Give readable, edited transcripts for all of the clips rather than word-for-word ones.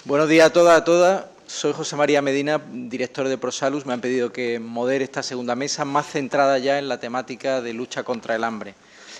Buenos días a todas, a todas. Soy José María Medina, director de Prosalus. Me han pedido que modere esta segunda mesa, más centrada ya en la temática de lucha contra el hambre.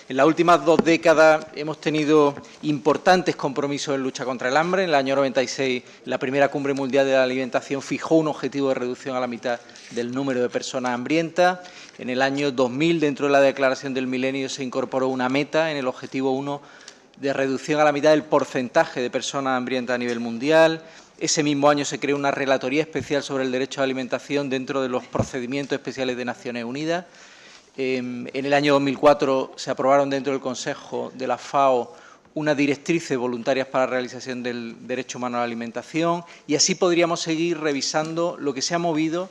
En las últimas 2 décadas hemos tenido importantes compromisos en lucha contra el hambre. En el año 96, la primera Cumbre Mundial de la Alimentación fijó un objetivo de reducción a la mitad del número de personas hambrientas. En el año 2000, dentro de la Declaración del Milenio, se incorporó una meta en el Objetivo 1 de reducción a la mitad del porcentaje de personas hambrientas a nivel mundial. Ese mismo año se creó una relatoría especial sobre el derecho a la alimentación dentro de los procedimientos especiales de Naciones Unidas. En el año 2004 se aprobaron dentro del Consejo de la FAO unas directrices voluntarias para la realización del derecho humano a la alimentación, y así podríamos seguir revisando lo que se ha movido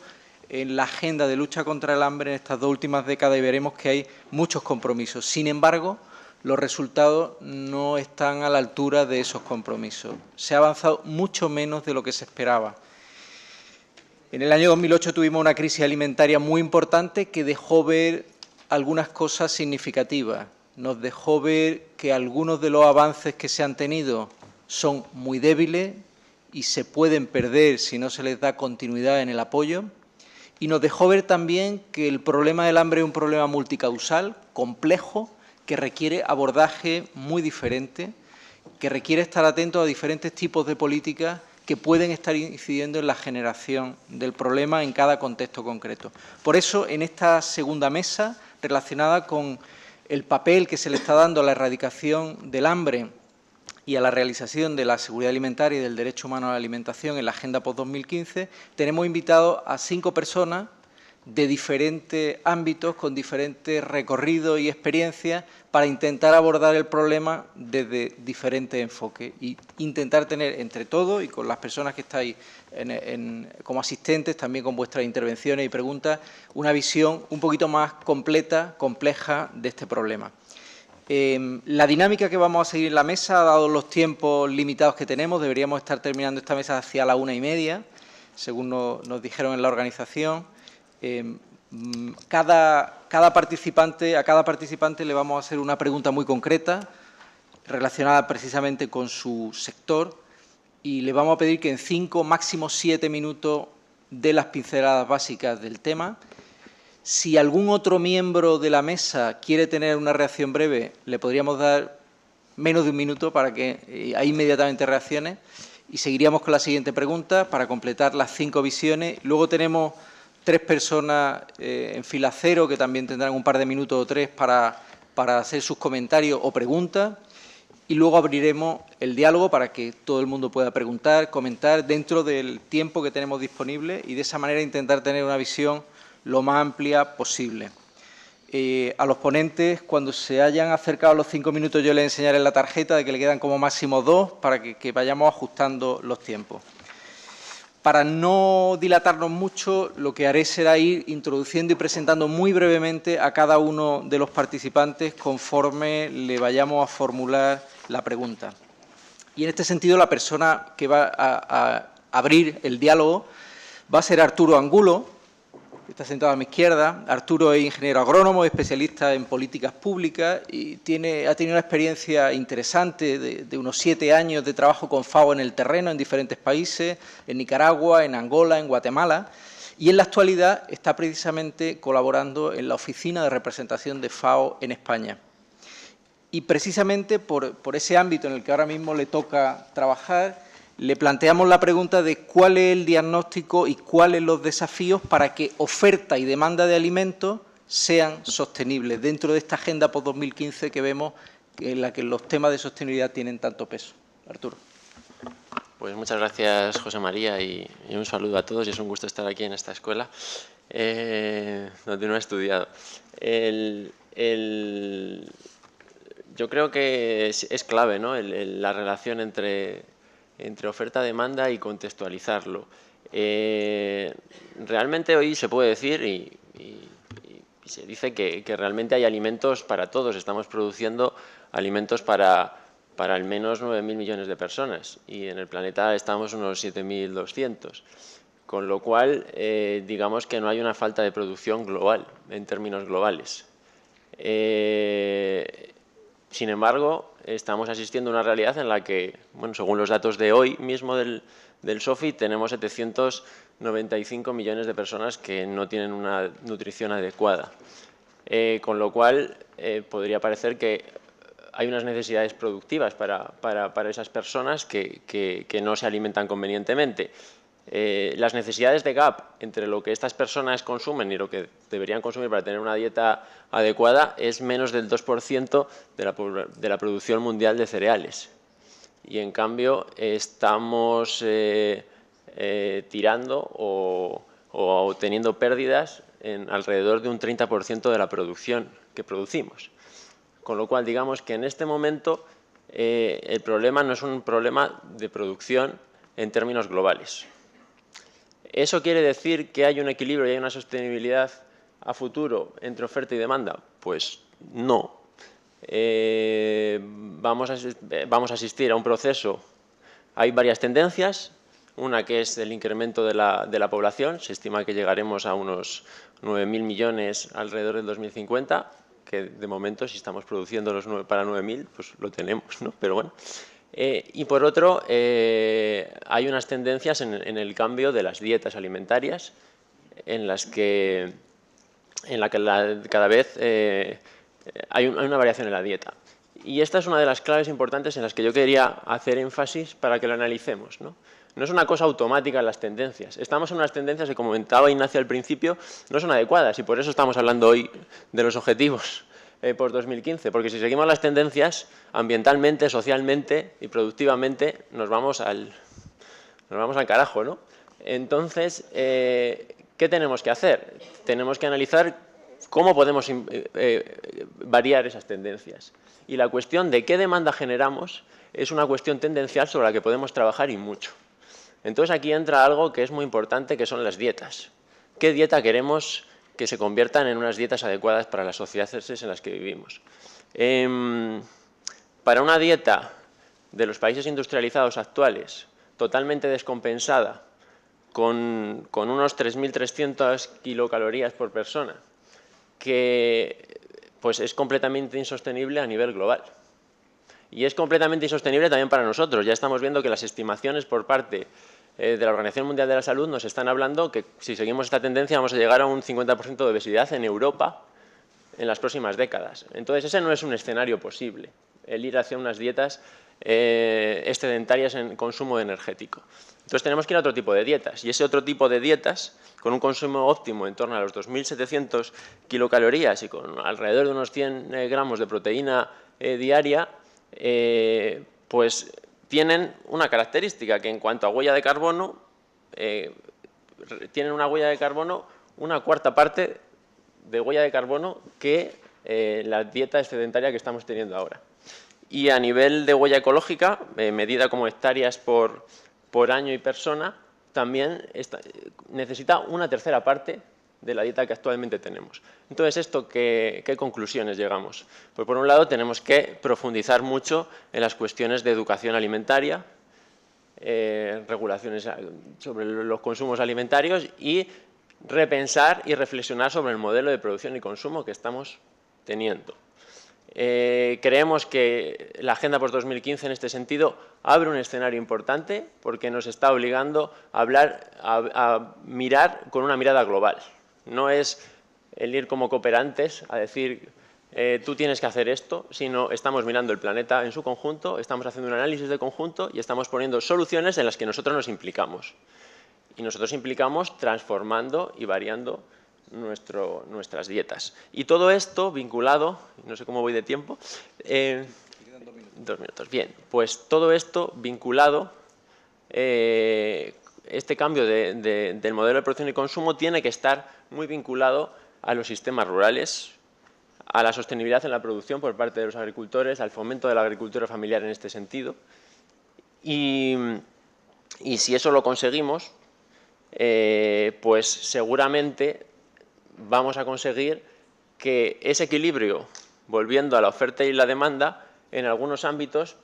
en la agenda de lucha contra el hambre en estas 2 últimas décadas, y veremos que hay muchos compromisos. Sin embargo, los resultados no están a la altura de esos compromisos. Se ha avanzado mucho menos de lo que se esperaba. En el año 2008 tuvimos una crisis alimentaria muy importante que dejó ver algunas cosas significativas. Nos dejó ver que algunos de los avances que se han tenido son muy débiles y se pueden perder si no se les da continuidad en el apoyo. Y nos dejó ver también que el problema del hambre es un problema multicausal, complejo, que requiere abordaje muy diferente, que requiere estar atento a diferentes tipos de políticas que pueden estar incidiendo en la generación del problema en cada contexto concreto. Por eso, en esta segunda mesa, relacionada con el papel que se le está dando a la erradicación del hambre y a la realización de la seguridad alimentaria y del derecho humano a la alimentación en la Agenda Post-2015, tenemos invitados a 5 personas de diferentes ámbitos, con diferentes recorridos y experiencias, para intentar abordar el problema desde diferentes enfoques y intentar tener entre todos y con las personas que estáis como asistentes, también con vuestras intervenciones y preguntas, una visión un poquito más completa, compleja de este problema. La dinámica que vamos a seguir en la mesa, dado los tiempos limitados que tenemos, deberíamos estar terminando esta mesa hacia la 1:30, según nos dijeron en la organización. A cada participante le vamos a hacer una pregunta muy concreta relacionada precisamente con su sector, y le vamos a pedir que en 5, máximo 7 minutos dé las pinceladas básicas del tema. Si algún otro miembro de la mesa quiere tener una reacción breve, le podríamos dar menos de 1 minuto para que hay inmediatamente reacciones, y seguiríamos con la siguiente pregunta para completar las 5 visiones. Luego tenemos 3 personas en fila 0 que también tendrán un par de minutos o 3 para hacer sus comentarios o preguntas, y luego abriremos el diálogo para que todo el mundo pueda preguntar, comentar dentro del tiempo que tenemos disponible, y de esa manera intentar tener una visión lo más amplia posible. A los ponentes, cuando se hayan acercado los 5 minutos, yo les enseñaré la tarjeta de que le quedan como máximo 2 para que vayamos ajustando los tiempos. Para no dilatarnos mucho, lo que haré será ir introduciendo y presentando muy brevemente a cada uno de los participantes conforme le vayamos a formular la pregunta. Y en este sentido, la persona que va a abrir el diálogo va a ser Arturo Angulo, que está sentado a mi izquierda. Arturo es ingeniero agrónomo, especialista en políticas públicas, y ha tenido una experiencia interesante de unos 7 años de trabajo con FAO en el terreno en diferentes países, en Nicaragua, en Angola, en Guatemala, y en la actualidad está precisamente colaborando en la Oficina de Representación de FAO en España. Y precisamente por ese ámbito en el que ahora mismo le toca trabajar, le planteamos la pregunta de cuál es el diagnóstico y cuáles los desafíos para que oferta y demanda de alimentos sean sostenibles dentro de esta Agenda Post-2015 que vemos en la que los temas de sostenibilidad tienen tanto peso. Arturo. Pues muchas gracias, José María, y un saludo a todos, y es un gusto estar aquí en esta escuela, donde no he estudiado. Yo creo que es clave, ¿no?, la relación entre oferta-demanda y contextualizarlo. Realmente hoy se puede decir, y se dice que realmente hay alimentos para todos. Estamos produciendo alimentos para al menos 9.000 millones de personas, y en el planeta estamos unos 7.200. Con lo cual, digamos que no hay una falta de producción global, en términos globales. Sin embargo, estamos asistiendo a una realidad en la que, bueno, según los datos de hoy mismo del SOFI, tenemos 795 millones de personas que no tienen una nutrición adecuada. Con lo cual, podría parecer que hay unas necesidades productivas para esas personas que no se alimentan convenientemente. Las necesidades de gap entre lo que estas personas consumen y lo que deberían consumir para tener una dieta adecuada es menos del 2% de la producción mundial de cereales. Y en cambio estamos tirando o teniendo pérdidas en alrededor de un 30% de la producción que producimos. Con lo cual, digamos que en este momento el problema no es un problema de producción en términos globales. ¿Eso quiere decir que hay un equilibrio y hay una sostenibilidad a futuro entre oferta y demanda? Pues no. Vamos a asistir a un proceso. Hay varias tendencias. Una que es el incremento de la población. Se estima que llegaremos a unos 9.000 millones alrededor del 2050, que de momento, si estamos produciendo para 9.000, pues lo tenemos, ¿no? Pero bueno. Y por otro, hay unas tendencias en el cambio de las dietas alimentarias, en la que cada vez hay una variación en la dieta. Y esta es una de las claves importantes en las que yo quería hacer énfasis para que lo analicemos, ¿no? No es una cosa automática las tendencias. Estamos en unas tendencias que, como comentaba Ignacio al principio, no son adecuadas y por eso estamos hablando hoy de los objetivos por 2015, porque si seguimos las tendencias, ambientalmente, socialmente y productivamente, nos vamos al carajo, ¿no? Entonces, ¿qué tenemos que hacer? Tenemos que analizar cómo podemos variar esas tendencias. Y la cuestión de qué demanda generamos es una cuestión tendencial sobre la que podemos trabajar y mucho. Entonces, aquí entra algo que es muy importante, que son las dietas. ¿Qué dieta queremos que se conviertan en unas dietas adecuadas para las sociedades en las que vivimos? Para una dieta de los países industrializados actuales, totalmente descompensada, con unos 3.300 kilocalorías por persona, que pues es completamente insostenible a nivel global. Y es completamente insostenible también para nosotros. Ya estamos viendo que las estimaciones por parte de la Organización Mundial de la Salud nos están hablando que si seguimos esta tendencia vamos a llegar a un 50% de obesidad en Europa en las próximas décadas. Entonces, ese no es un escenario posible, el ir hacia unas dietas excedentarias en consumo energético. Entonces, tenemos que ir a otro tipo de dietas. Y ese otro tipo de dietas, con un consumo óptimo en torno a los 2.700 kilocalorías y con alrededor de unos 100 gramos de proteína diaria, pues tienen una característica, que en cuanto a huella de carbono, tienen una huella de carbono, una cuarta parte de huella de carbono que la dieta excedentaria que estamos teniendo ahora. Y a nivel de huella ecológica, medida como hectáreas por año y persona, también necesita una tercera parte de la dieta que actualmente tenemos. Entonces, ¿qué conclusiones llegamos? Pues por un lado tenemos que profundizar mucho en las cuestiones de educación alimentaria, regulaciones sobre los consumos alimentarios y repensar y reflexionar sobre el modelo de producción y consumo que estamos teniendo. Creemos que la Agenda post 2015 en este sentido abre un escenario importante porque nos está obligando a mirar con una mirada global. No es el ir como cooperantes a decir tú tienes que hacer esto, sino estamos mirando el planeta en su conjunto, estamos haciendo un análisis de conjunto y estamos poniendo soluciones en las que nosotros nos implicamos. Y nosotros implicamos transformando y variando nuestras dietas. Y todo esto vinculado, no sé cómo voy de tiempo, 2 minutos. Bien, pues todo esto vinculado, este cambio del modelo de producción y consumo tiene que estar muy vinculado a los sistemas rurales, a la sostenibilidad en la producción por parte de los agricultores, al fomento de la agricultura familiar en este sentido. Y si eso lo conseguimos, pues seguramente vamos a conseguir que ese equilibrio, volviendo a la oferta y la demanda, en algunos ámbitos,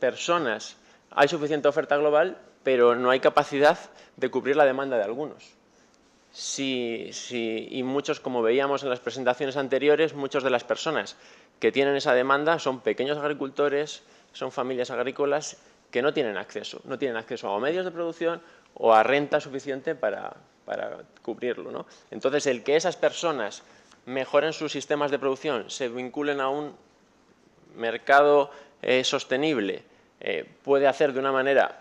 hay suficiente oferta global, pero no hay capacidad de cubrir la demanda de algunos. Y muchos, como veíamos en las presentaciones anteriores, muchas de las personas que tienen esa demanda son pequeños agricultores son familias agrícolas que no tienen acceso a medios de producción o a renta suficiente para cubrirlo, ¿no? Entonces, el que esas personas mejoren sus sistemas de producción, se vinculen a un mercado sostenible, puede hacer de una manera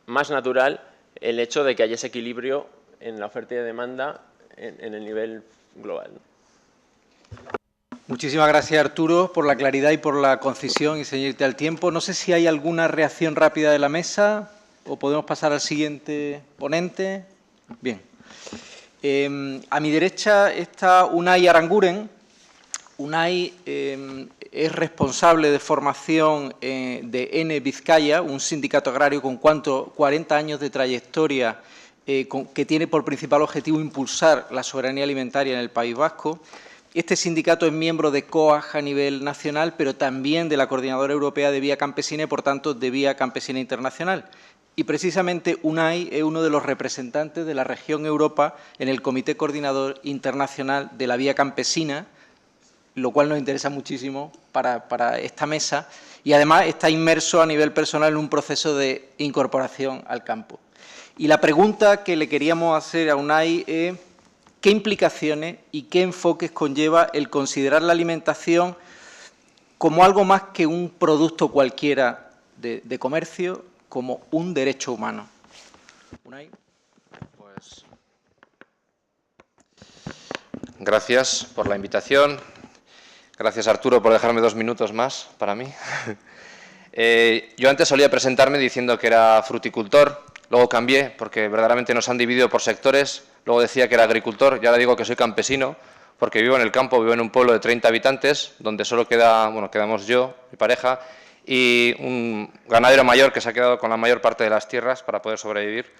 más natural el hecho de que haya ese equilibrio en la oferta y demanda en el nivel global, ¿no? Muchísimas gracias, Arturo, por la claridad y por la concisión y ceñirte al tiempo. No sé si hay alguna reacción rápida de la mesa o podemos pasar al siguiente ponente. Bien. A mi derecha está Unai Aranguren. Unai es responsable de formación de Ene Vizcaya, un sindicato agrario con 40 años de trayectoria que tiene por principal objetivo impulsar la soberanía alimentaria en el País Vasco. Este sindicato es miembro de COAG a nivel nacional, pero también de la Coordinadora Europea de Vía Campesina y, por tanto, de Vía Campesina Internacional. Y, precisamente, Unai es uno de los representantes de la región Europa en el Comité Coordinador Internacional de la Vía Campesina, lo cual nos interesa muchísimo para esta mesa, y, además, está inmerso a nivel personal en un proceso de incorporación al campo. Y la pregunta que le queríamos hacer a Unai es ¿qué implicaciones y qué enfoques conlleva el considerar la alimentación como algo más que un producto cualquiera de comercio, como un derecho humano? Unai. Pues, gracias por la invitación. Gracias, Arturo, por dejarme 2 minutos más para mí. Yo antes solía presentarme diciendo que era fruticultor, luego cambié porque verdaderamente nos han dividido por sectores. Luego decía que era agricultor y ahora digo que soy campesino porque vivo en el campo, vivo en un pueblo de 30 habitantes donde solo quedamos yo, mi pareja y un ganadero mayor que se ha quedado con la mayor parte de las tierras para poder sobrevivir.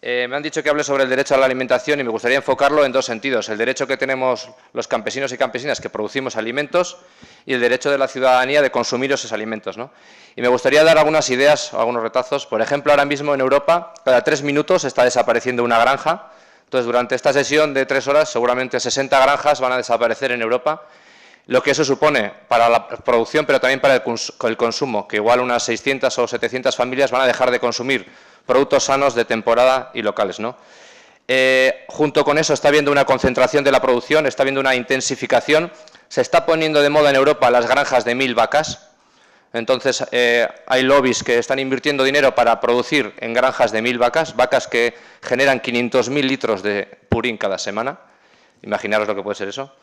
Me han dicho que hable sobre el derecho a la alimentación y me gustaría enfocarlo en 2 sentidos. El derecho que tenemos los campesinos y campesinas que producimos alimentos y el derecho de la ciudadanía de consumir esos alimentos, ¿no? Y me gustaría dar algunas ideas, algunos retazos. Por ejemplo, ahora mismo en Europa, cada 3 minutos está desapareciendo una granja. Entonces, durante esta sesión de 3 horas, seguramente 60 granjas van a desaparecer en Europa, lo que eso supone para la producción, pero también para el consumo, que igual unas 600 o 700 familias van a dejar de consumir productos sanos de temporada y locales, ¿no? Junto con eso está habiendo una concentración de la producción, está habiendo una intensificación, se está poniendo de moda en Europa las granjas de 1000 vacas. Entonces, hay lobbies que están invirtiendo dinero para producir en granjas de 1000 vacas, vacas que generan 500.000 litros de purín cada semana. Imaginaros lo que puede ser eso.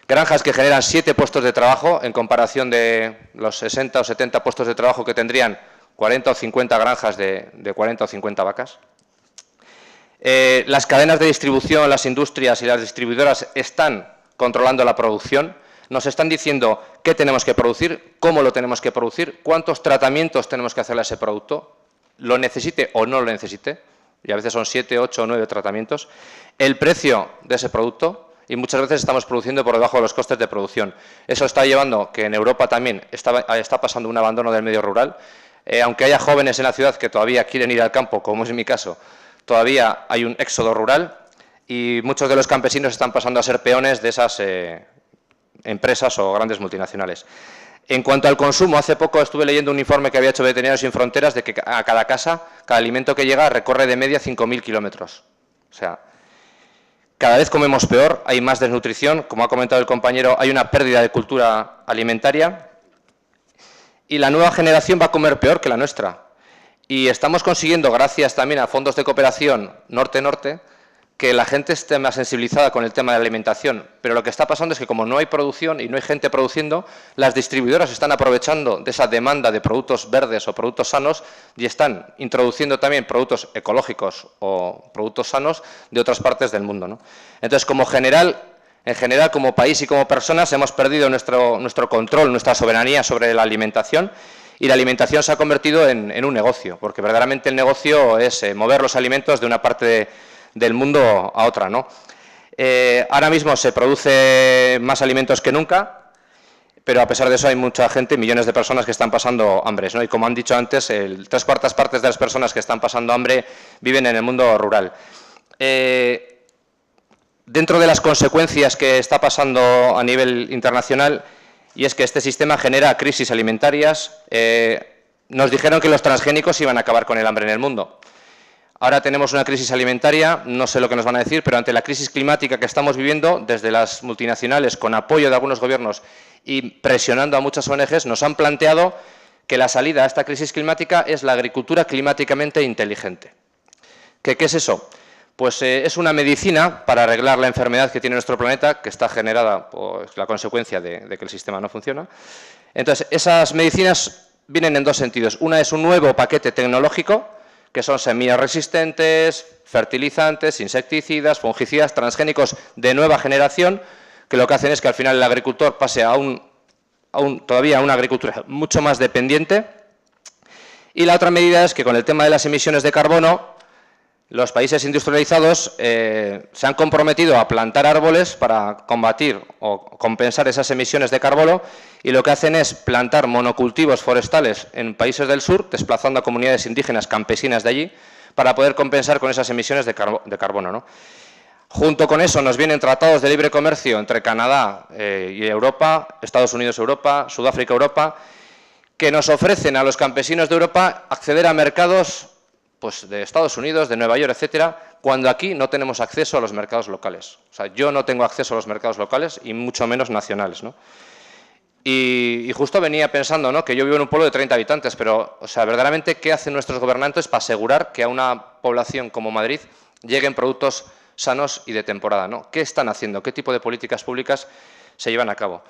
Granjas que generan 7 puestos de trabajo en comparación de los 60 o 70 puestos de trabajo que tendrían 40 o 50 granjas de 40 o 50 vacas. Las cadenas de distribución, las industrias y las distribuidoras están controlando la producción. Nos están diciendo qué tenemos que producir, cómo lo tenemos que producir, cuántos tratamientos tenemos que hacerle a ese producto, lo necesite o no lo necesite, y a veces son 7, 8 o 9 tratamientos, el precio de ese producto, y muchas veces estamos produciendo por debajo de los costes de producción. Eso está llevando que en Europa también está pasando un abandono del medio rural. Aunque haya jóvenes en la ciudad que todavía quieren ir al campo, como es mi caso, todavía hay un éxodo rural y muchos de los campesinos están pasando a ser peones de esas empresas o grandes multinacionales. En cuanto al consumo, hace poco estuve leyendo un informe que había hecho Veterinarios Sin Fronteras de que a cada casa, cada alimento que llega recorre de media 5.000 kilómetros. O sea, cada vez comemos peor, hay más desnutrición, como ha comentado el compañero, hay una pérdida de cultura alimentaria y la nueva generación va a comer peor que la nuestra. Y estamos consiguiendo, gracias también a fondos de cooperación norte-norte, que la gente esté más sensibilizada con el tema de la alimentación. Pero lo que está pasando es que como no hay producción y no hay gente produciendo, las distribuidoras están aprovechando de esa demanda de productos verdes o productos sanos y están introduciendo también productos ecológicos o productos sanos de otras partes del mundo, ¿no? Entonces, en general, como país y como personas, hemos perdido nuestro control, nuestra soberanía sobre la alimentación y la alimentación se ha convertido en un negocio, porque verdaderamente el negocio es mover los alimentos de una parte del mundo a otra, ¿no? Ahora mismo se produce más alimentos que nunca, pero a pesar de eso hay mucha gente, millones de personas que están pasando hambres, ¿no? Y como han dicho antes, 3/4 partes de las personas que están pasando hambre viven en el mundo rural. Dentro de las consecuencias que está pasando a nivel internacional, y es que este sistema genera crisis alimentarias. Nos dijeron que los transgénicos iban a acabar con el hambre en el mundo. Ahora tenemos una crisis alimentaria, no sé lo que nos van a decir, pero ante la crisis climática que estamos viviendo, desde las multinacionales, con apoyo de algunos gobiernos y presionando a muchas ONGs, nos han planteado que la salida a esta crisis climática es la agricultura climáticamente inteligente. ¿Qué es eso? Pues es una medicina para arreglar la enfermedad que tiene nuestro planeta, que está generada por la consecuencia de que el sistema no funciona. Entonces, esas medicinas vienen en dos sentidos. Una es un nuevo paquete tecnológico, que son semillas resistentes, fertilizantes, insecticidas, fungicidas, transgénicos de nueva generación, que lo que hacen es que al final el agricultor pase todavía a una agricultura mucho más dependiente. Y la otra medida es que con el tema de las emisiones de carbono, los países industrializados se han comprometido a plantar árboles para combatir o compensar esas emisiones de carbono, y lo que hacen es plantar monocultivos forestales en países del sur, desplazando a comunidades indígenas campesinas de allí, para poder compensar con esas emisiones de carbono, ¿no? Junto con eso nos vienen tratados de libre comercio entre Canadá y Europa, Estados Unidos, Europa, Sudáfrica, Europa, que nos ofrecen a los campesinos de Europa acceder a mercados pues de Estados Unidos, de Nueva York, etcétera, cuando aquí no tenemos acceso a los mercados locales. O sea, yo no tengo acceso a los mercados locales y mucho menos nacionales, ¿no? Y justo venía pensando, ¿no?, que yo vivo en un pueblo de 30 habitantes, pero, o sea, verdaderamente, ¿qué hacen nuestros gobernantes para asegurar que a una población como Madrid lleguen productos sanos y de temporada, ¿no? ¿Qué están haciendo? ¿Qué tipo de políticas públicas se llevan a cabo?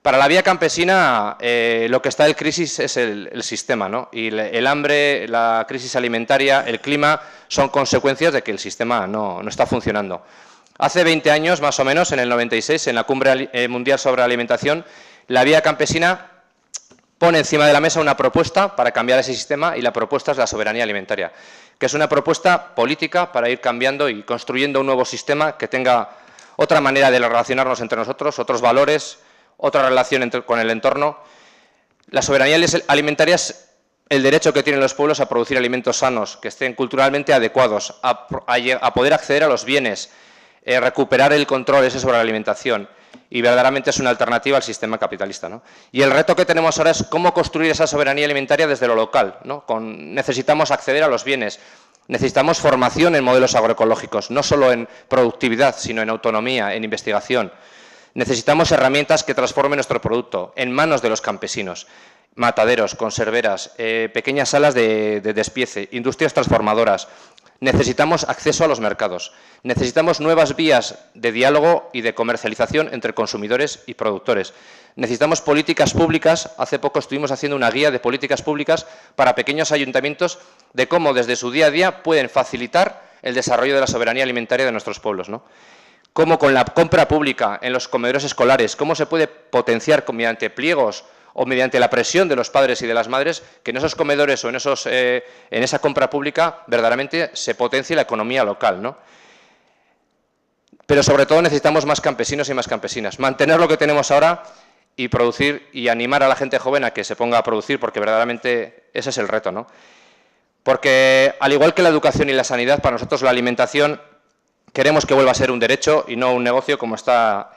Para la vía campesina, lo que está en crisis es el sistema, ¿no? Y el hambre, la crisis alimentaria, el clima, son consecuencias de que el sistema no está funcionando. Hace 20 años, más o menos, en el 96, en la Cumbre Mundial sobre la Alimentación, la vía campesina pone encima de la mesa una propuesta para cambiar ese sistema, y la propuesta es la soberanía alimentaria, que es una propuesta política para ir cambiando y construyendo un nuevo sistema que tenga otra manera de relacionarnos entre nosotros, otros valores, otra relación con el entorno. La soberanía alimentaria es el derecho que tienen los pueblos a producir alimentos sanos, que estén culturalmente adecuados, a poder acceder a los bienes, recuperar el control ese sobre la alimentación, y verdaderamente es una alternativa al sistema capitalista, ¿no? Y el reto que tenemos ahora es cómo construir esa soberanía alimentaria desde lo local, ¿no? Necesitamos acceder a los bienes, necesitamos formación en modelos agroecológicos, no solo en productividad, sino en autonomía, en investigación. Necesitamos herramientas que transformen nuestro producto en manos de los campesinos, mataderos, conserveras, pequeñas salas de despiece, industrias transformadoras. Necesitamos acceso a los mercados, necesitamos nuevas vías de diálogo y de comercialización entre consumidores y productores. Necesitamos políticas públicas. Hace poco estuvimos haciendo una guía de políticas públicas para pequeños ayuntamientos de cómo desde su día a día pueden facilitar el desarrollo de la soberanía alimentaria de nuestros pueblos, ¿no? Cómo con la compra pública en los comedores escolares, cómo se puede potenciar mediante pliegos o mediante la presión de los padres y de las madres, que en esos comedores o en esa compra pública verdaderamente se potencie la economía local, ¿no? Pero sobre todo necesitamos más campesinos y más campesinas. Mantener lo que tenemos ahora y producir y animar a la gente joven a que se ponga a producir, porque verdaderamente ese es el reto, ¿no? Porque al igual que la educación y la sanidad, para nosotros la alimentación queremos que vuelva a ser un derecho y no un negocio como está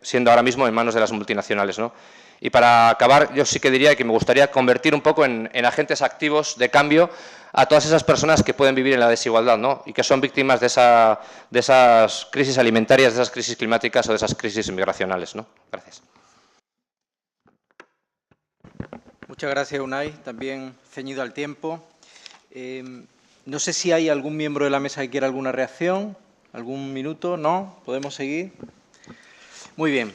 siendo ahora mismo en manos de las multinacionales, ¿no? Y para acabar, yo sí que diría que me gustaría convertir un poco en agentes activos de cambio a todas esas personas que pueden vivir en la desigualdad, ¿no?, y que son víctimas de esas crisis alimentarias, de esas crisis climáticas o de esas crisis migracionales, ¿no? Gracias. Muchas gracias, Unai, también ceñido al tiempo. No sé si hay algún miembro de la mesa que quiera alguna reacción, algún minuto, ¿no? ¿Podemos seguir? Muy bien.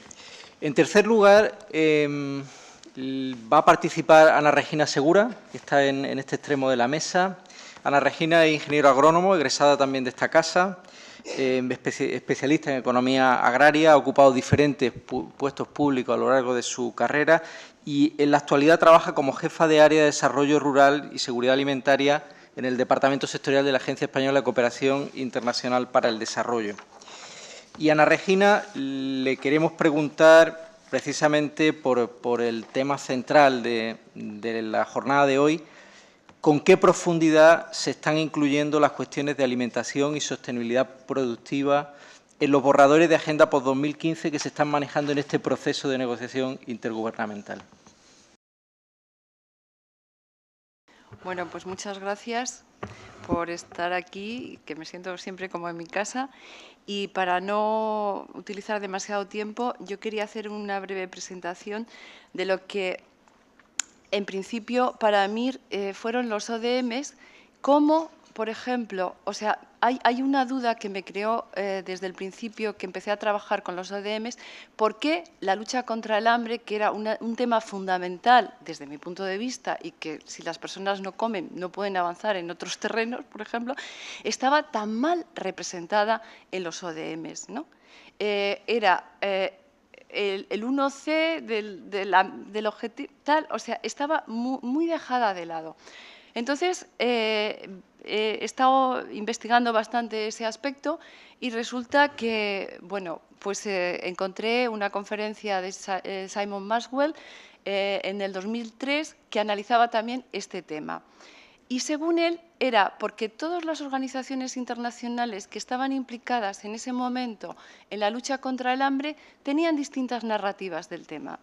En tercer lugar, va a participar Ana Regina Segura, que está en este extremo de la mesa. Ana Regina es ingeniero agrónomo, egresada también de esta casa, especialista en economía agraria, ha ocupado diferentes puestos públicos a lo largo de su carrera y en la actualidad trabaja como jefa de área de desarrollo rural y seguridad alimentaria en el Departamento Sectorial de la Agencia Española de Cooperación Internacional para el Desarrollo. Y a Ana Regina le queremos preguntar precisamente por el tema central de la jornada de hoy, ¿con qué profundidad se están incluyendo las cuestiones de alimentación y sostenibilidad productiva en los borradores de Agenda post-2015 que se están manejando en este proceso de negociación intergubernamental. Bueno, pues muchas gracias por estar aquí, que me siento siempre como en mi casa. Y para no utilizar demasiado tiempo, yo quería hacer una breve presentación de lo que, en principio, para mí fueron los ODMs, como, por ejemplo, o sea, hay una duda que me creó desde el principio que empecé a trabajar con los ODMs, ¿por qué la lucha contra el hambre, que era un tema fundamental desde mi punto de vista y que si las personas no comen no pueden avanzar en otros terrenos, por ejemplo, estaba tan mal representada en los ODMs, ¿no? Era el 1C del objetivo, tal, o sea, estaba muy dejada de lado. Entonces, he estado investigando bastante ese aspecto y resulta que, bueno, pues encontré una conferencia de Simon Maxwell en el 2003 que analizaba también este tema. Y según él, era porque todas las organizaciones internacionales que estaban implicadas en ese momento en la lucha contra el hambre tenían distintas narrativas del tema.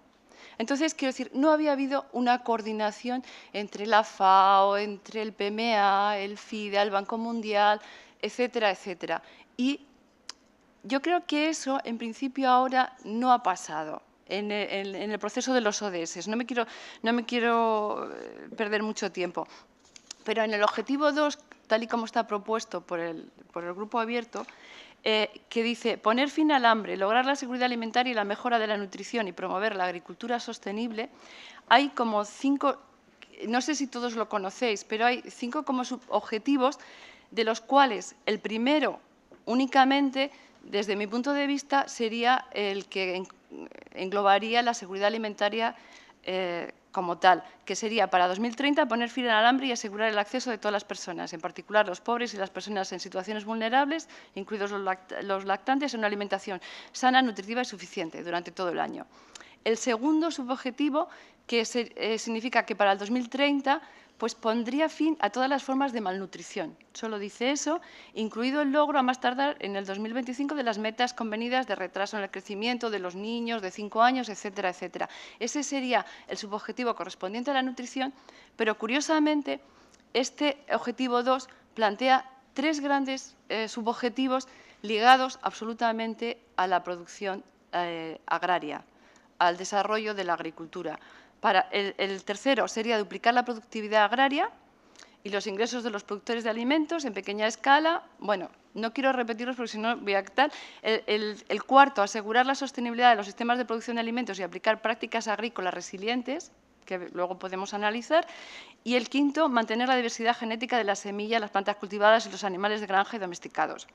Entonces, quiero decir, no había habido una coordinación entre la FAO, entre el PMA, el FIDE, el Banco Mundial, etcétera, etcétera. Y yo creo que eso, en principio, ahora no ha pasado en el proceso de los ODS. No me quiero perder mucho tiempo. Pero en el objetivo 2, tal y como está propuesto por el Grupo Abierto, que dice poner fin al hambre, lograr la seguridad alimentaria y la mejora de la nutrición y promover la agricultura sostenible, hay como 5, no sé si todos lo conocéis, pero hay 5 como subobjetivos, de los cuales el primero únicamente, desde mi punto de vista, sería el que englobaría la seguridad alimentaria como tal, que sería para 2030 poner fin al hambre y asegurar el acceso de todas las personas, en particular los pobres y las personas en situaciones vulnerables, incluidos los lactantes, en una alimentación sana, nutritiva y suficiente durante todo el año. El segundo subobjetivo, que significa que para el 2030 pues pondría fin a todas las formas de malnutrición. Solo dice eso, incluido el logro a más tardar en el 2025 de las metas convenidas de retraso en el crecimiento de los niños de 5 años, etcétera, etcétera. Ese sería el subobjetivo correspondiente a la nutrición, pero curiosamente este objetivo 2 plantea 3 grandes subobjetivos ligados absolutamente a la producción agraria, al desarrollo de la agricultura. El tercero sería duplicar la productividad agraria y los ingresos de los productores de alimentos en pequeña escala. Bueno, no quiero repetirlos porque si no voy a tal. El cuarto, asegurar la sostenibilidad de los sistemas de producción de alimentos y aplicar prácticas agrícolas resilientes, que luego podemos analizar. Y el quinto, mantener la diversidad genética de las semillas, las plantas cultivadas y los animales de granja y domesticados.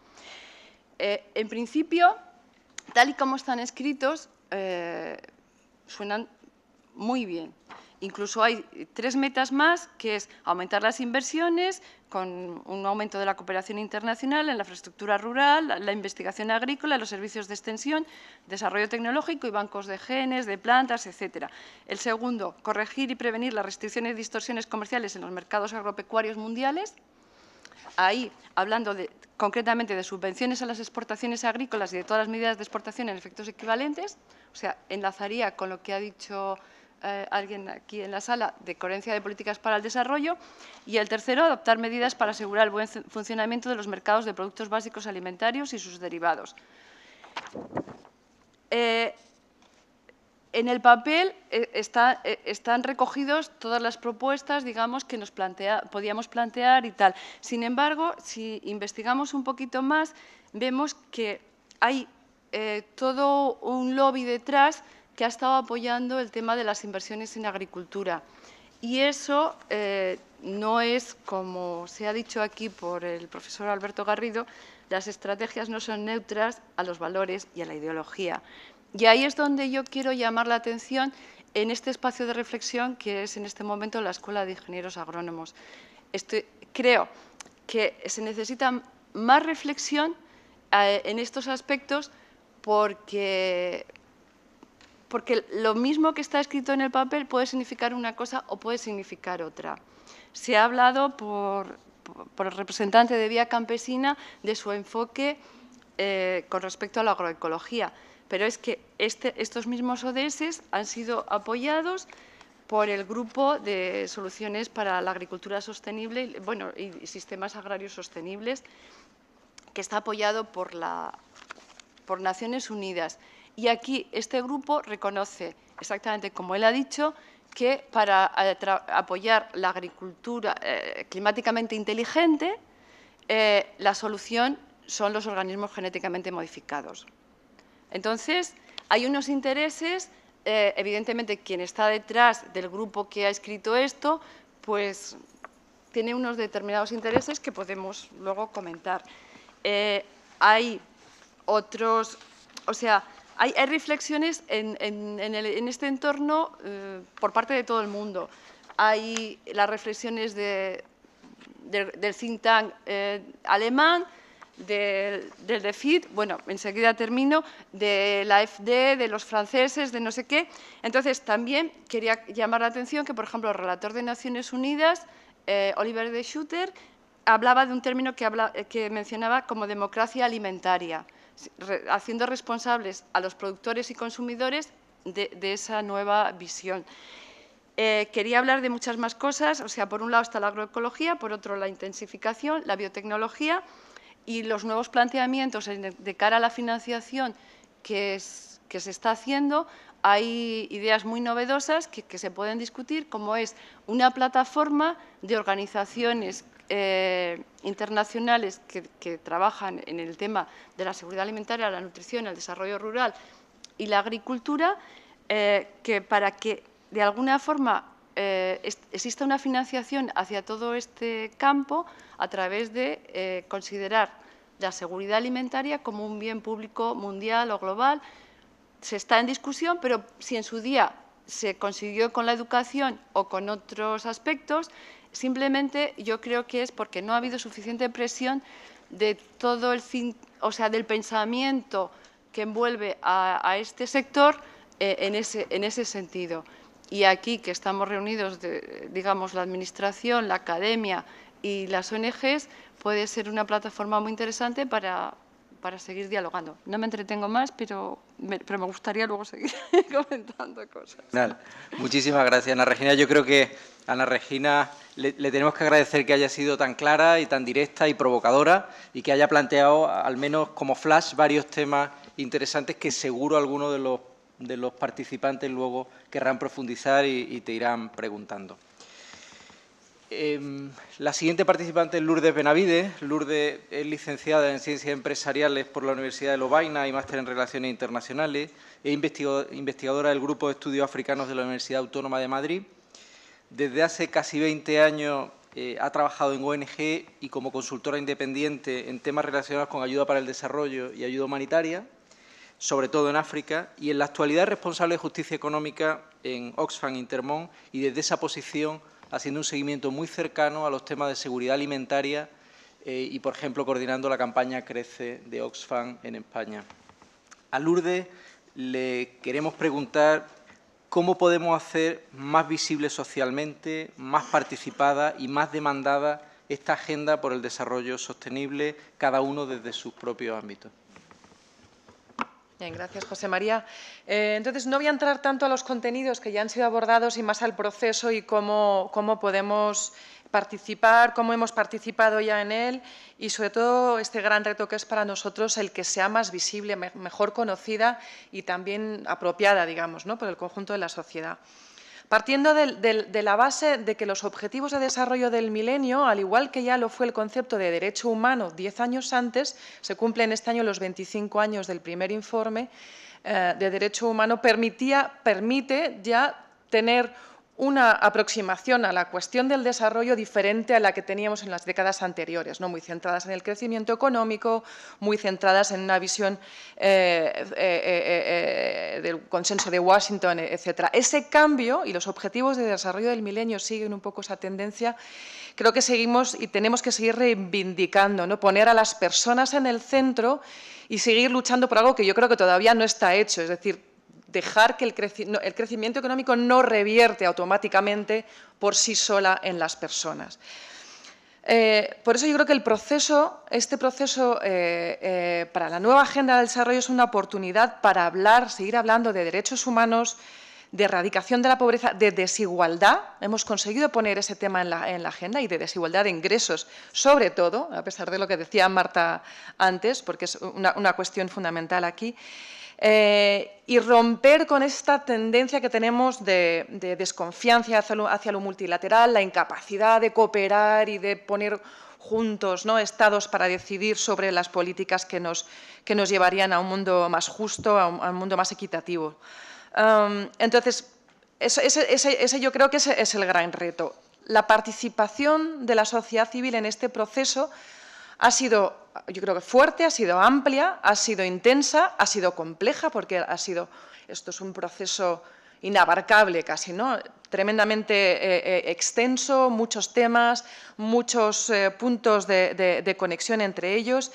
En principio, tal y como están escritos, suenan muy bien. Incluso hay 3 metas más, que es aumentar las inversiones con un aumento de la cooperación internacional en la infraestructura rural, la investigación agrícola, los servicios de extensión, desarrollo tecnológico y bancos de genes, de plantas, etcétera. El segundo, corregir y prevenir las restricciones y distorsiones comerciales en los mercados agropecuarios mundiales. Ahí, hablando concretamente de subvenciones a las exportaciones agrícolas y de todas las medidas de exportación en efectos equivalentes, o sea, enlazaría con lo que ha dicho alguien aquí en la sala de coherencia de políticas para el desarrollo. Y el tercero, adoptar medidas para asegurar el buen funcionamiento de los mercados de productos básicos alimentarios y sus derivados. En el papel están recogidos todas las propuestas, digamos, que podíamos plantear y tal. Sin embargo, si investigamos un poquito más, vemos que hay todo un lobby detrás que ha estado apoyando el tema de las inversiones en agricultura. Y eso no es, como se ha dicho aquí por el profesor Alberto Garrido, las estrategias no son neutras a los valores y a la ideología. Y ahí es donde yo quiero llamar la atención en este espacio de reflexión que es en este momento la Escuela de Ingenieros Agrónomos. Creo que se necesita más reflexión en estos aspectos porque lo mismo que está escrito en el papel puede significar una cosa o puede significar otra. Se ha hablado por el representante de Vía Campesina de su enfoque con respecto a la agroecología. Pero es que estos mismos ODS han sido apoyados por el Grupo de Soluciones para la Agricultura Sostenible, bueno, y Sistemas Agrarios Sostenibles, que está apoyado por Naciones Unidas. Y aquí este grupo reconoce, exactamente como él ha dicho, que para apoyar la agricultura climáticamente inteligente, la solución son los organismos genéticamente modificados. Entonces, hay unos intereses, evidentemente quien está detrás del grupo que ha escrito esto, pues tiene unos determinados intereses que podemos luego comentar. Hay otros, o sea, hay reflexiones en este entorno por parte de todo el mundo. Hay las reflexiones del think tank alemán, del DEFID, bueno, enseguida termino, de la AfD, de los franceses, de no sé qué. Entonces, también quería llamar la atención que, por ejemplo, el relator de Naciones Unidas, Oliver de Schutter, hablaba de un término que mencionaba como democracia alimentaria, haciendo responsables a los productores y consumidores de esa nueva visión. Quería hablar de muchas más cosas, o sea, por un lado está la agroecología, por otro la intensificación, la biotecnología y los nuevos planteamientos de cara a la financiación que se está haciendo. Hay ideas muy novedosas que se pueden discutir, como es una plataforma de organizaciones internacionales que trabajan en el tema de la seguridad alimentaria, la nutrición, el desarrollo rural y la agricultura, que para que de alguna forma exista una financiación hacia todo este campo a través de considerar la seguridad alimentaria como un bien público mundial o global. Se está en discusión, pero si en su día se consiguió con la educación o con otros aspectos, simplemente yo creo que es porque no ha habido suficiente presión de todo del pensamiento que envuelve a este sector en ese sentido. Y aquí, que estamos reunidos, digamos, la Administración, la Academia y las ONGs, puede ser una plataforma muy interesante para seguir dialogando. No me entretengo más, pero me gustaría luego seguir comentando cosas. Muchísimas gracias, Ana Regina. Yo creo que a Ana Regina le tenemos que agradecer que haya sido tan clara y tan directa y provocadora y que haya planteado, al menos como flash, varios temas interesantes que seguro algunos de los participantes luego querrán profundizar y te irán preguntando. La siguiente participante es Lourdes Benavides. Lourdes es licenciada en Ciencias Empresariales por la Universidad de Lovaina y máster en Relaciones Internacionales. Es investigadora del Grupo de Estudios Africanos de la Universidad Autónoma de Madrid. Desde hace casi 20 años ha trabajado en ONG y como consultora independiente en temas relacionados con ayuda para el desarrollo y ayuda humanitaria, sobre todo en África, y en la actualidad es responsable de justicia económica en Oxfam Intermón y desde esa posición haciendo un seguimiento muy cercano a los temas de seguridad alimentaria y, por ejemplo, coordinando la campaña Crece de Oxfam en España. A Lourdes le queremos preguntar cómo podemos hacer más visible socialmente, más participada y más demandada esta agenda por el desarrollo sostenible, cada uno desde sus propios ámbitos. Bien, gracias, José María. Entonces, no voy a entrar tanto a los contenidos que ya han sido abordados y más al proceso y cómo podemos participar, cómo hemos participado ya en él y, sobre todo, este gran reto que es para nosotros el que sea más visible, mejor conocida y también apropiada, digamos, ¿no?, por el conjunto de la sociedad. Partiendo de la base de que los objetivos de desarrollo del milenio, al igual que ya lo fue el concepto de derecho humano 10 años antes, se cumplen este año los 25 años del primer informe de derecho humano, permite ya tener una aproximación a la cuestión del desarrollo diferente a la que teníamos en las décadas anteriores, ¿no?, muy centradas en el crecimiento económico, muy centradas en una visión del consenso de Washington, etcétera. Ese cambio y los objetivos de desarrollo del milenio siguen un poco esa tendencia. Creo que seguimos y tenemos que seguir reivindicando, ¿no?, poner a las personas en el centro y seguir luchando por algo que yo creo que todavía no está hecho, es decir, dejar que el crecimiento económico no revierte automáticamente por sí sola en las personas. Por eso yo creo que este proceso para la nueva agenda del desarrollo es una oportunidad para seguir hablando de derechos humanos, de erradicación de la pobreza, de desigualdad. Hemos conseguido poner ese tema en la agenda y de desigualdad de ingresos, sobre todo, a pesar de lo que decía Marta antes, porque es una cuestión fundamental aquí. Y romper con esta tendencia que tenemos de desconfianza hacia lo multilateral, la incapacidad de cooperar y de poner juntos, ¿no?, estados para decidir sobre las políticas que nos llevarían a un mundo más justo, a un mundo más equitativo. Entonces, ese yo creo que es el gran reto. La participación de la sociedad civil en este proceso ha sido, yo creo que fuerte, ha sido amplia, ha sido intensa, ha sido compleja, porque esto es un proceso inabarcable casi, ¿no?, tremendamente extenso, muchos temas, muchos puntos de conexión entre ellos.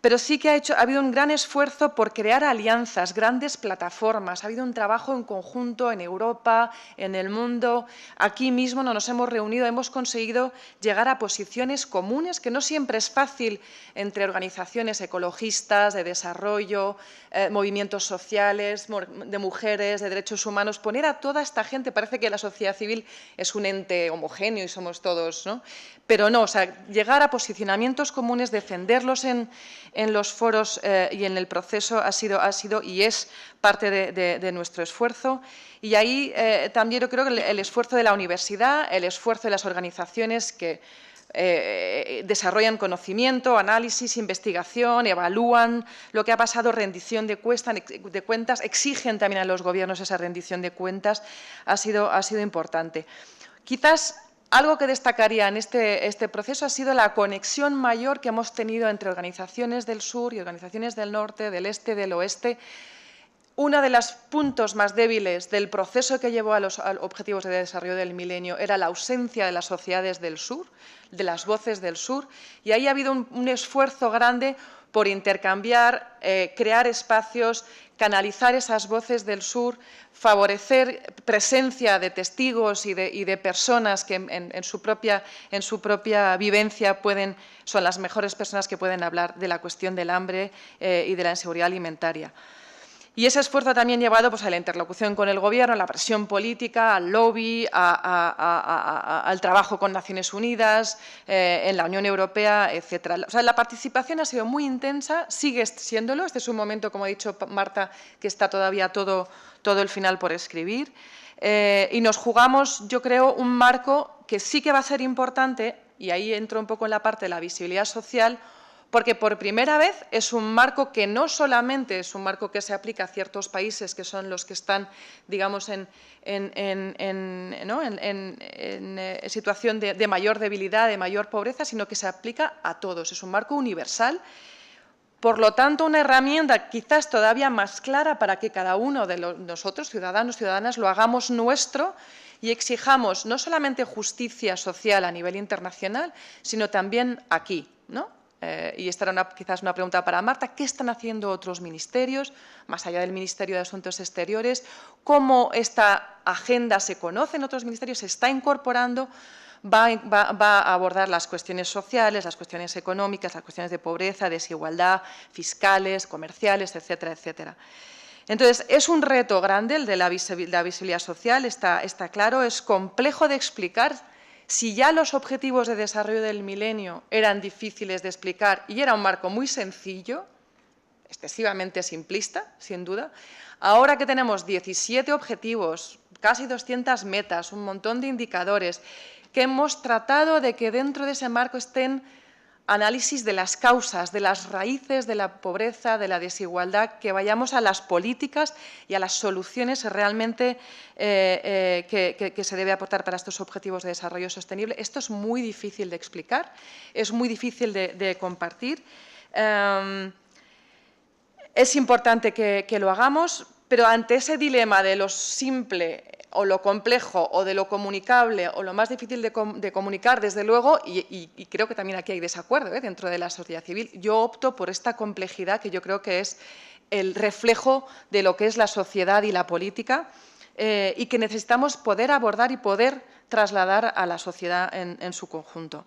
Pero sí que ha habido un gran esfuerzo por crear alianzas, grandes plataformas. Ha habido un trabajo en conjunto en Europa, en el mundo. Aquí mismo nos hemos reunido, hemos conseguido llegar a posiciones comunes, que no siempre es fácil entre organizaciones ecologistas, de desarrollo, movimientos sociales, de mujeres, de derechos humanos. Poner a toda esta gente, parece que la sociedad civil es un ente homogéneo y somos todos, ¿no? Pero no, o sea, llegar a posicionamientos comunes, defenderlos en los foros y en el proceso ha sido y es parte de nuestro esfuerzo. Y ahí también yo creo que el esfuerzo de la universidad, el esfuerzo de las organizaciones que desarrollan conocimiento, análisis, investigación, evalúan lo que ha pasado, rendición de cuentas, exigen también a los gobiernos esa rendición de cuentas, ha sido importante. Quizás algo que destacaría en este proceso ha sido la conexión mayor que hemos tenido entre organizaciones del sur y organizaciones del norte, del este, del oeste. Uno de los puntos más débiles del proceso que llevó a los Objetivos de Desarrollo del Milenio era la ausencia de las sociedades del sur, de las voces del sur, y ahí ha habido un esfuerzo grande por intercambiar, crear espacios, canalizar esas voces del sur, favorecer presencia de testigos y de personas que en su propia vivencia son las mejores personas que pueden hablar de la cuestión del hambre y de la inseguridad alimentaria. Y ese esfuerzo también llevado pues, a la interlocución con el Gobierno, a la presión política, al lobby, al trabajo con Naciones Unidas, en la Unión Europea, etc. O sea, la participación ha sido muy intensa, sigue siéndolo. Este es un momento, como ha dicho Marta, que está todavía todo el final por escribir. Y nos jugamos, yo creo, un marco que sí que va a ser importante, y ahí entro un poco en la parte de la visibilidad social, porque por primera vez es un marco que no solamente es un marco que se aplica a ciertos países que son los que están, digamos, en situación de mayor debilidad, de mayor pobreza, sino que se aplica a todos. Es un marco universal. Por lo tanto, una herramienta quizás todavía más clara para que cada uno de nosotros, ciudadanos, ciudadanas, lo hagamos nuestro y exijamos no solamente justicia social a nivel internacional, sino también aquí, ¿no? Y esta era quizás una pregunta para Marta. ¿Qué están haciendo otros ministerios, más allá del Ministerio de Asuntos Exteriores? ¿Cómo esta agenda se conoce en otros ministerios? ¿Se está incorporando? Va a abordar las cuestiones sociales, las cuestiones económicas, las cuestiones de pobreza, desigualdad, fiscales, comerciales, etcétera, etcétera. Entonces, es un reto grande el de la visibilidad social, está claro, es complejo de explicar. Si ya los Objetivos de Desarrollo del Milenio eran difíciles de explicar y era un marco muy sencillo, excesivamente simplista, sin duda, ahora que tenemos 17 objetivos, casi 200 metas, un montón de indicadores, que hemos tratado de que dentro de ese marco estén análisis de las causas, de las raíces de la pobreza, de la desigualdad, que vayamos a las políticas y a las soluciones realmente que se debe aportar para estos objetivos de desarrollo sostenible. Esto es muy difícil de explicar, es muy difícil de compartir. Es importante que lo hagamos, pero ante ese dilema de lo simple o lo complejo o de lo comunicable o lo más difícil de comunicar, desde luego, y creo que también aquí hay desacuerdo dentro de la sociedad civil, yo opto por esta complejidad que yo creo que es el reflejo de lo que es la sociedad y la política y que necesitamos poder abordar y poder trasladar a la sociedad en su conjunto.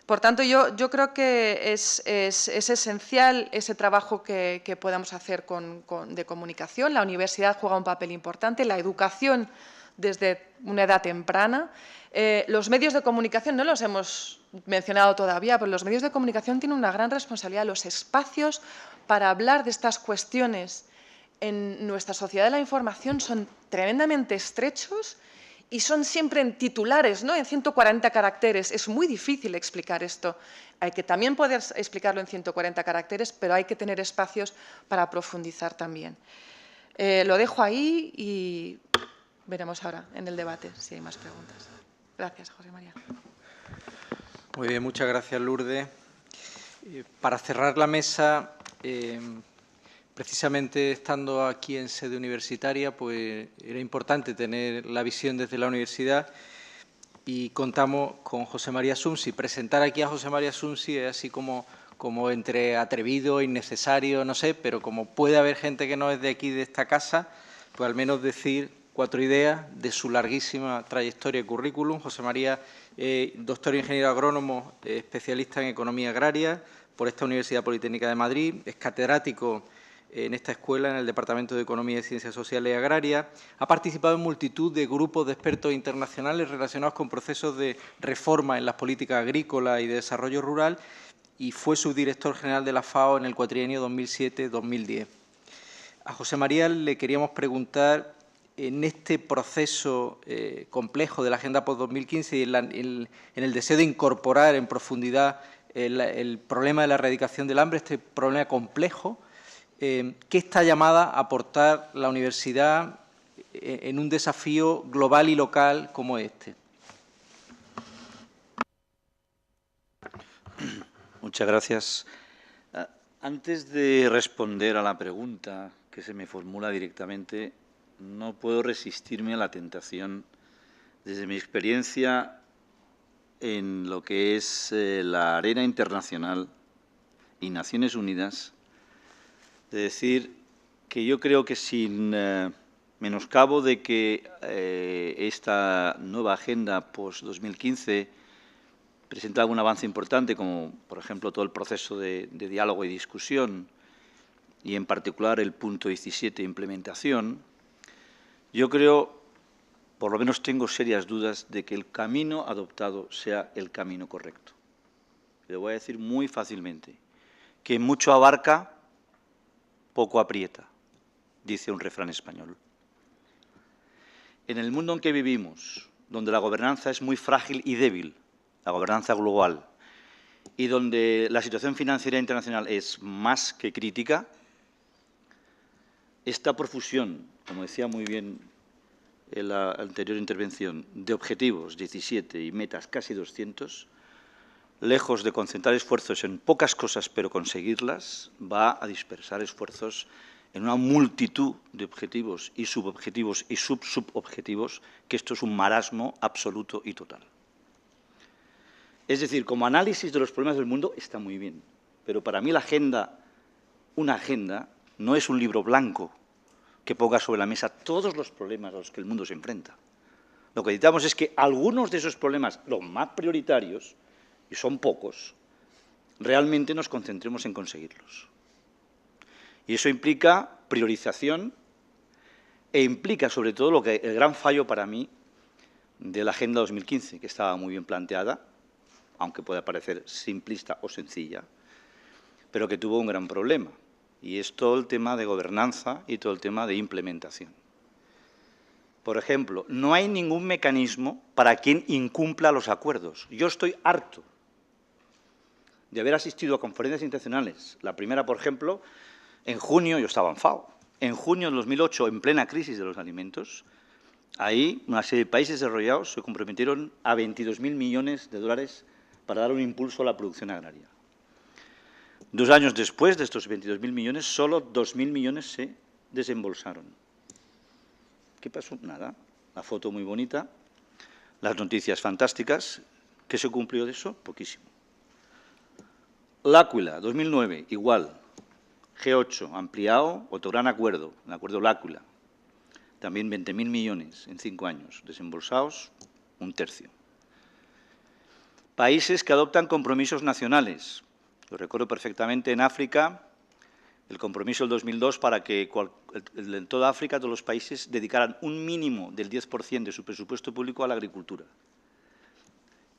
Por tanto, yo creo que es esencial ese trabajo que podamos hacer de comunicación. La universidad juega un papel importante, la educación desde una edad temprana. Los medios de comunicación, no los hemos mencionado todavía, pero los medios de comunicación tienen una gran responsabilidad. Los espacios para hablar de estas cuestiones en nuestra sociedad de la información son tremendamente estrechos y son siempre en titulares, ¿no? En 140 caracteres. Es muy difícil explicar esto. Hay que también poder explicarlo en 140 caracteres, pero hay que tener espacios para profundizar también. Lo dejo ahí y veremos ahora en el debate si hay más preguntas. Gracias, José María. Muy bien, muchas gracias, Lourdes. Para cerrar la mesa, precisamente estando aquí en sede universitaria, pues era importante tener la visión desde la universidad y contamos con José María Assunsi. Presentar aquí a José María Assunsi es así como entre atrevido, innecesario, no sé, pero como puede haber gente que no es de aquí, de esta casa, pues al menos decir 4 ideas de su larguísima trayectoria y currículum. José María, doctor ingeniero agrónomo, especialista en economía agraria por esta Universidad Politécnica de Madrid, es catedrático en esta escuela, en el Departamento de Economía y Ciencias Sociales y Agrarias. Ha participado en multitud de grupos de expertos internacionales relacionados con procesos de reforma en las políticas agrícolas y de desarrollo rural y fue subdirector general de la FAO en el cuatrienio 2007-2010. A José María le queríamos preguntar, en este proceso complejo de la Agenda Post-2015 y en el deseo de incorporar en profundidad el problema de la erradicación del hambre, este problema complejo, ¿qué está llamada a aportar la universidad en un desafío global y local como este? Muchas gracias. Antes de responder a la pregunta que se me formula directamente, no puedo resistirme a la tentación, desde mi experiencia en lo que es la arena internacional y Naciones Unidas, de decir que yo creo que sin menoscabo de que esta nueva agenda post-2015 presenta algún avance importante, como por ejemplo todo el proceso de diálogo y discusión, y en particular el punto 17, implementación, yo creo, por lo menos tengo serias dudas de que el camino adoptado sea el camino correcto. Le voy a decir muy fácilmente que mucho abarca, poco aprieta, dice un refrán español. En el mundo en que vivimos, donde la gobernanza es muy frágil y débil, la gobernanza global, y donde la situación financiera internacional es más que crítica, esta profusión, como decía muy bien en la anterior intervención, de objetivos 17 y metas casi 200, lejos de concentrar esfuerzos en pocas cosas pero conseguirlas, va a dispersar esfuerzos en una multitud de objetivos y subobjetivos y subobjetivos, que esto es un marasmo absoluto y total. Es decir, como análisis de los problemas del mundo está muy bien, pero para mí la agenda, una agenda, no es un libro blanco que ponga sobre la mesa todos los problemas a los que el mundo se enfrenta. Lo que necesitamos es que algunos de esos problemas, los más prioritarios, y son pocos, realmente nos concentremos en conseguirlos. Y eso implica priorización e implica sobre todo lo que el gran fallo para mí de la Agenda 2015, que estaba muy bien planteada, aunque pueda parecer simplista o sencilla, pero que tuvo un gran problema, y es todo el tema de gobernanza y todo el tema de implementación. Por ejemplo, no hay ningún mecanismo para quien incumpla los acuerdos. Yo estoy harto de haber asistido a conferencias internacionales. La primera, por ejemplo, en junio, yo estaba en FAO, en junio de 2008, en plena crisis de los alimentos, ahí una serie de países desarrollados se comprometieron a 22.000 millones de dólares para dar un impulso a la producción agraria. 2 años después de estos 22.000 millones, solo 2.000 millones se desembolsaron. ¿Qué pasó? Nada. La foto muy bonita, las noticias fantásticas. ¿Qué se cumplió de eso? Poquísimo. L'Aquila, 2009, igual. G8, ampliado, otro gran acuerdo, el acuerdo L'Aquila. También 20.000 millones en 5 años, desembolsados un tercio. Países que adoptan compromisos nacionales. Lo recuerdo perfectamente en África, el compromiso del 2002 para que en toda África, todos los países, dedicaran un mínimo del 10% de su presupuesto público a la agricultura.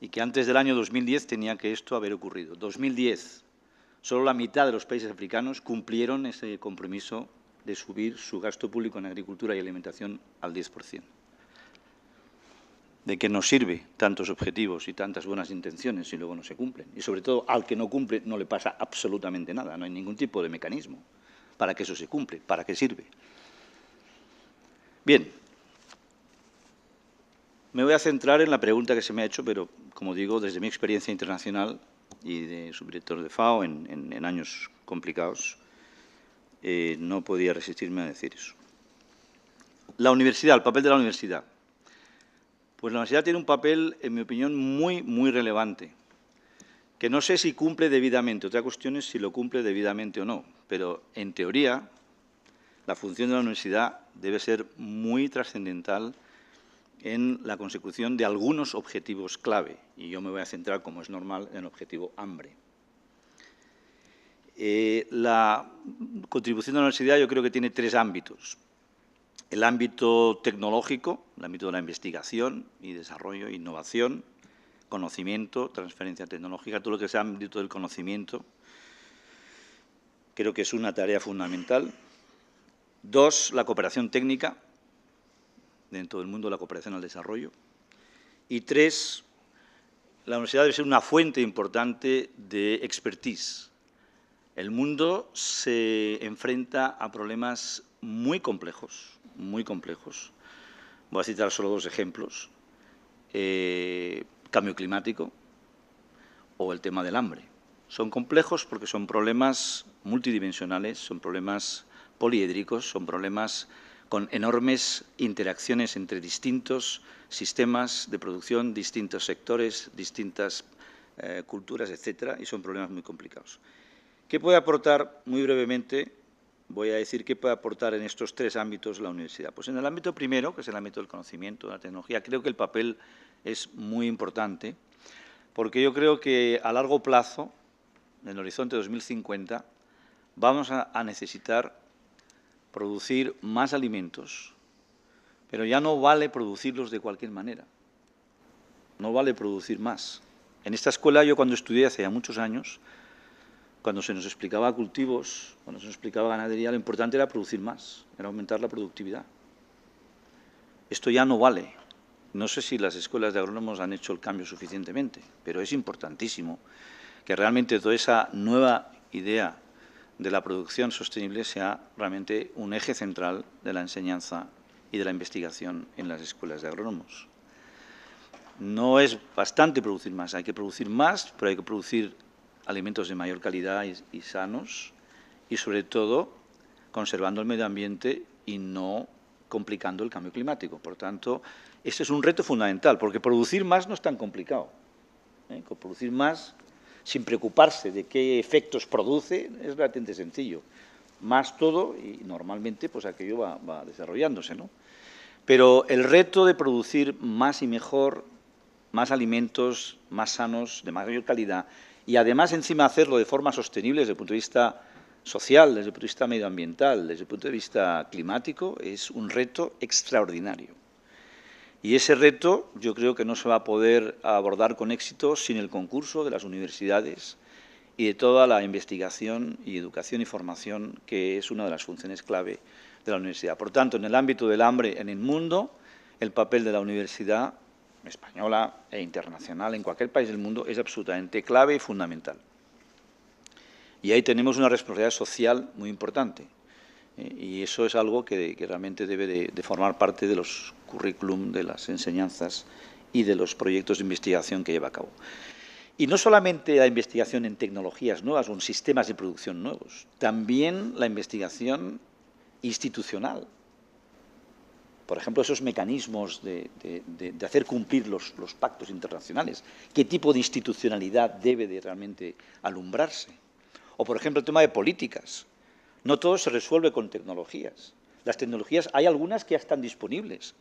Y que antes del año 2010 tenía que esto haber ocurrido. 2010, solo la mitad de los países africanos cumplieron ese compromiso de subir su gasto público en agricultura y alimentación al 10%. ¿De qué nos sirve tantos objetivos y tantas buenas intenciones si luego no se cumplen? Y sobre todo, al que no cumple no le pasa absolutamente nada, no hay ningún tipo de mecanismo para que eso se cumple. ¿Para qué sirve? Bien, me voy a centrar en la pregunta que se me ha hecho, pero, como digo, desde mi experiencia internacional y de subdirector de FAO en años complicados, no podía resistirme a decir eso. La universidad, el papel de la universidad. Pues la universidad tiene un papel, en mi opinión, muy relevante, que no sé si cumple debidamente. Otra cuestión es si lo cumple debidamente o no, pero en teoría la función de la universidad debe ser muy trascendental en la consecución de algunos objetivos clave, y yo me voy a centrar, como es normal, en el objetivo hambre. La contribución de la universidad yo creo que tiene tres ámbitos. El ámbito tecnológico, el ámbito de la investigación y desarrollo, innovación, conocimiento, transferencia tecnológica, todo lo que sea ámbito del conocimiento, creo que es una tarea fundamental. Dos, la cooperación técnica, dentro del mundo de la cooperación al desarrollo. Y tres, la universidad debe ser una fuente importante de expertise. El mundo se enfrenta a problemas muy complejos, muy complejos. Voy a citar solo dos ejemplos. Cambio climático o el tema del hambre. Son complejos porque son problemas multidimensionales, son problemas poliédricos, son problemas con enormes interacciones entre distintos sistemas de producción, distintos sectores, distintas culturas, etcétera, y son problemas muy complicados. ¿Qué puede aportar, muy brevemente, voy a decir qué puede aportar en estos tres ámbitos la universidad? Pues en el ámbito primero, que es el ámbito del conocimiento, de la tecnología, creo que el papel es muy importante, porque yo creo que a largo plazo, en el horizonte 2050, vamos a necesitar producir más alimentos, pero ya no vale producirlos de cualquier manera. No vale producir más. En esta escuela, yo cuando estudié hace ya muchos años, cuando se nos explicaba cultivos, cuando se nos explicaba ganadería, lo importante era producir más, era aumentar la productividad. Esto ya no vale. No sé si las escuelas de agrónomos han hecho el cambio suficientemente, pero es importantísimo que realmente toda esa nueva idea de la producción sostenible sea realmente un eje central de la enseñanza y de la investigación en las escuelas de agrónomos. No es bastante producir más, hay que producir más, pero hay que producir alimentos de mayor calidad y sanos, y sobre todo conservando el medio ambiente y no complicando el cambio climático. Por tanto, este es un reto fundamental, porque producir más no es tan complicado. Producir más sin preocuparse de qué efectos produce es relativamente sencillo. Más todo y normalmente pues aquello va desarrollándose, ¿no? Pero el reto de producir más y mejor, más alimentos, más sanos, de mayor calidad, y además encima hacerlo de forma sostenible desde el punto de vista social, desde el punto de vista medioambiental, desde el punto de vista climático, es un reto extraordinario. Y ese reto yo creo que no se va a poder abordar con éxito sin el concurso de las universidades y de toda la investigación y educación y formación, que es una de las funciones clave de la universidad. Por tanto, en el ámbito del hambre en el mundo, el papel de la universidad española e internacional en cualquier país del mundo es absolutamente clave y fundamental. Y ahí tenemos una responsabilidad social muy importante. Y eso es algo que realmente debe de formar parte de los currículum, de las enseñanzas y de los proyectos de investigación que lleva a cabo. Y no solamente la investigación en tecnologías nuevas o en sistemas de producción nuevos, también la investigación institucional. Por ejemplo, esos mecanismos de hacer cumplir los pactos internacionales. ¿Qué tipo de institucionalidad debe de realmente alumbrarse? O, por ejemplo, el tema de políticas. No todo se resuelve con tecnologías. Las tecnologías, hay algunas que ya están disponibles,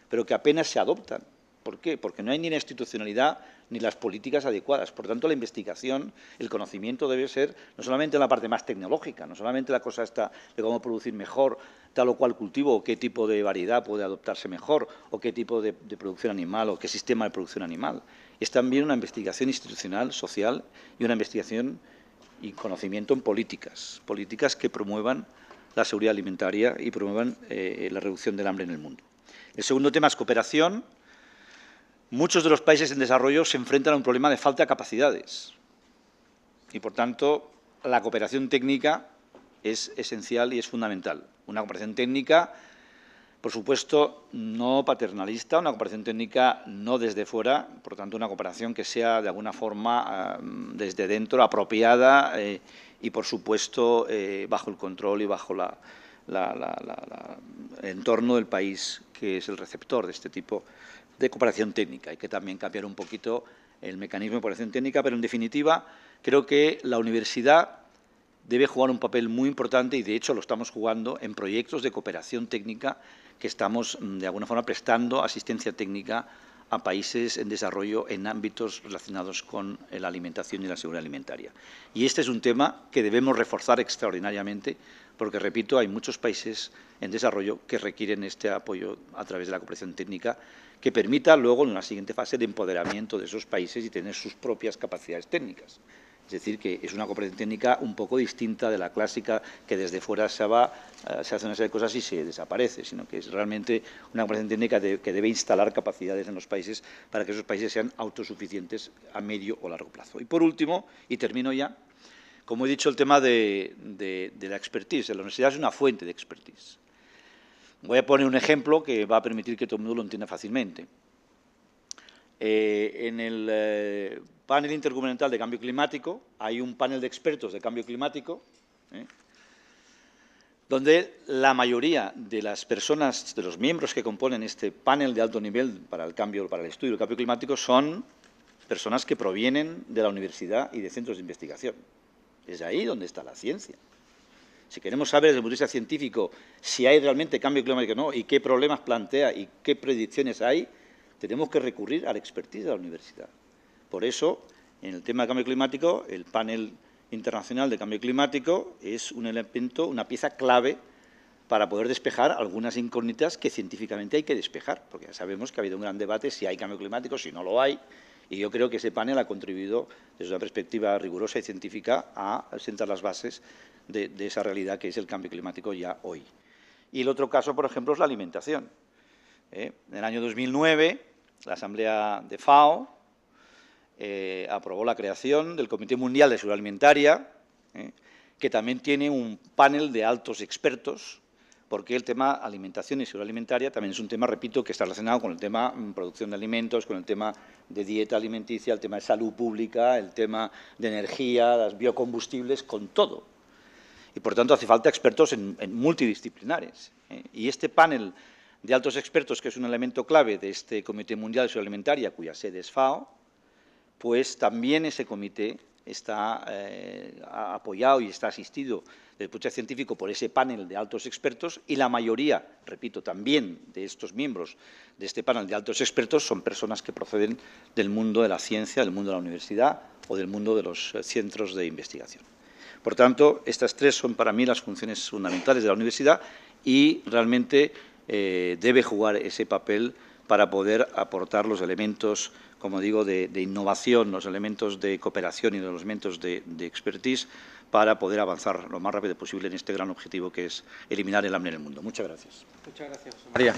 pero que apenas se adoptan. ¿Por qué? Porque no hay ni la institucionalidad ni las políticas adecuadas. Por tanto, la investigación, el conocimiento debe ser no solamente en la parte más tecnológica, no solamente la cosa esta de cómo producir mejor tal o cual cultivo, o qué tipo de variedad puede adoptarse mejor, o qué tipo de producción animal, o qué sistema de producción animal. Es también una investigación institucional, social, y una investigación y conocimiento en políticas que promuevan la seguridad alimentaria y promuevan la reducción del hambre en el mundo. El segundo tema es cooperación. Muchos de los países en desarrollo se enfrentan a un problema de falta de capacidades y, por tanto, la cooperación técnica es esencial y es fundamental. Una cooperación técnica, por supuesto, no paternalista, una cooperación técnica no desde fuera, por tanto, una cooperación que sea de alguna forma desde dentro, apropiada y, por supuesto, bajo el control y bajo el entorno del país que es el receptor de este tipo de cooperación técnica. Hay que también cambiar un poquito el mecanismo de cooperación técnica, pero en definitiva creo que la universidad debe jugar un papel muy importante y de hecho lo estamos jugando en proyectos de cooperación técnica que estamos de alguna forma prestando asistencia técnica a países en desarrollo en ámbitos relacionados con la alimentación y la seguridad alimentaria. Y este es un tema que debemos reforzar extraordinariamente porque, repito, hay muchos países en desarrollo que requieren este apoyo a través de la cooperación técnica que permita luego, en una siguiente fase, el empoderamiento de esos países y tener sus propias capacidades técnicas. Es decir, que es una cooperación técnica un poco distinta de la clásica que desde fuera se hace una serie de cosas y se desaparece, sino que es realmente una cooperación técnica que debe instalar capacidades en los países para que esos países sean autosuficientes a medio o largo plazo. Y por último, y termino ya, como he dicho, el tema de la expertise. La universidad es una fuente de expertise. Voy a poner un ejemplo que va a permitir que todo el mundo lo entienda fácilmente. En el panel intergubernamental de cambio climático hay un panel de expertos de cambio climático, donde la mayoría de las personas, de los miembros que componen este panel de alto nivel para el estudio del cambio climático son personas que provienen de la universidad y de centros de investigación. Es ahí donde está la ciencia. Si queremos saber desde el punto de vista científico si hay realmente cambio climático o no y qué problemas plantea y qué predicciones hay, tenemos que recurrir a la expertise de la universidad. Por eso, en el tema de cambio climático, el panel internacional de cambio climático es un elemento, una pieza clave para poder despejar algunas incógnitas que científicamente hay que despejar, porque ya sabemos que ha habido un gran debate si hay cambio climático, si no lo hay, y yo creo que ese panel ha contribuido, desde una perspectiva rigurosa y científica, a sentar las bases de esa realidad que es el cambio climático ya hoy. Y el otro caso, por ejemplo, es la alimentación. En el año 2009, la Asamblea de FAO aprobó la creación del Comité Mundial de Seguridad Alimentaria, que también tiene un panel de altos expertos, porque el tema alimentación y seguridad alimentaria también es un tema, repito, que está relacionado con el tema producción de alimentos, con el tema de dieta alimenticia, el tema de salud pública, el tema de energía, los biocombustibles, con todo. Y, por tanto, hace falta expertos en multidisciplinares. Y este panel de altos expertos, que es un elemento clave de este Comité Mundial de Seguridad Alimentaria, cuya sede es FAO, pues también ese comité está apoyado y está asistido desde el punto de vista científico por ese panel de altos expertos y la mayoría, repito, también de estos miembros de este panel de altos expertos son personas que proceden del mundo de la ciencia, del mundo de la universidad o del mundo de los centros de investigación. Por tanto, estas tres son para mí las funciones fundamentales de la universidad y realmente debe jugar ese papel para poder aportar los elementos, como digo, de innovación, los elementos de cooperación y los elementos de expertise para poder avanzar lo más rápido posible en este gran objetivo que es eliminar el hambre en el mundo. Muchas gracias. Muchas gracias, José María.